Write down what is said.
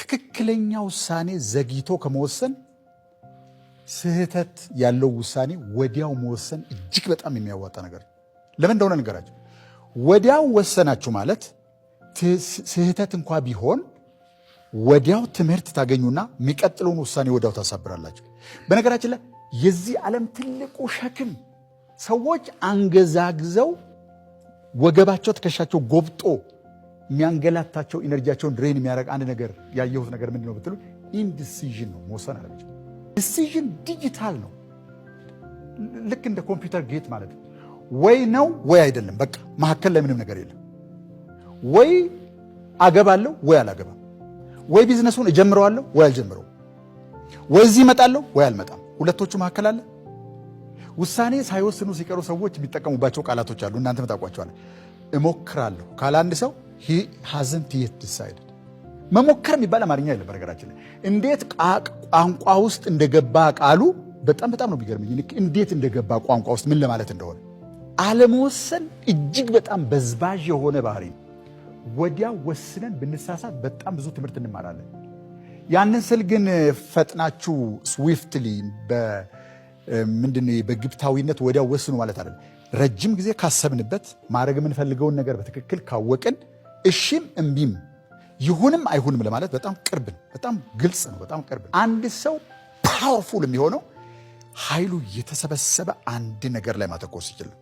ትክክለኛ ውሳኔ ዘግይቶ ከመወሰን ስህተት ያለው ውሳኔ ወዲያው መወሰን እጅግ በጣም የሚያዋጣ ነገር ነው። ለምን እንደሆነ ንገራችሁ። ወዲያው ወሰናችሁ ማለት ስህተት እንኳ ቢሆን ወዲያው ትምህርት ታገኙና የሚቀጥለውን ውሳኔ ወዲያው ታሳብራላችሁ። በነገራችን ላይ የዚህ ዓለም ትልቁ ሸክም ሰዎች አንገዛግዘው ወገባቸው ትከሻቸው ጎብጦ የሚያንገላታቸው ኢነርጂያቸውን ድሬን የሚያደርግ አንድ ነገር ያየሁት ነገር ምንድነው ብትሉ ኢንዲሲዥን ነው። መወሰን አለች። ዲሲዥን ዲጂታል ነው። ልክ እንደ ኮምፒውተር ጌት ማለት ነው። ወይ ነው ወይ አይደለም። በቃ መካከል ላይ ምንም ነገር የለም። ወይ አገባለሁ ወይ አላገባም። ወይ ቢዝነሱን እጀምረዋለሁ ወይ አልጀምረው። ወይ እዚህ እመጣለሁ ወይ አልመጣም። ሁለቶቹ መካከል አለ። ውሳኔ ሳይወስኑ ሲቀሩ ሰዎች የሚጠቀሙባቸው ቃላቶች አሉ። እናንተ ታውቋቸዋል። እሞክራለሁ ካለ አንድ ሰው he hasn't yet decided። መሞከር የሚባል አማርኛ የለም። በነገራችን ላይ እንዴት ቋንቋ ውስጥ እንደገባ ቃሉ በጣም ነው ቢገርምኝ። እንዴት እንደገባ ቋንቋ ውስጥ ምን ለማለት እንደሆነ አለመወሰን እጅግ በጣም በዝባዥ የሆነ ባህሪ። ወዲያው ወስነን ብንሳሳት በጣም ብዙ ትምህርት እንማራለን። ያንን ስል ግን ፈጥናችሁ ስዊፍትሊ ምንድነው በግብታዊነት ወዲያው ወስኑ ማለት አይደለም። ረጅም ጊዜ ካሰብንበት ማድረግ የምንፈልገውን ነገር በትክክል ካወቅን እሺም እምቢም ይሁንም አይሁንም ለማለት በጣም ቅርብ ነው። በጣም ግልጽ ነው። በጣም ቅርብ ነው። አንድ ሰው ፓወርፉል የሚሆነው ኃይሉ የተሰበሰበ አንድ ነገር ላይ ማተኮር ሲችል ነው።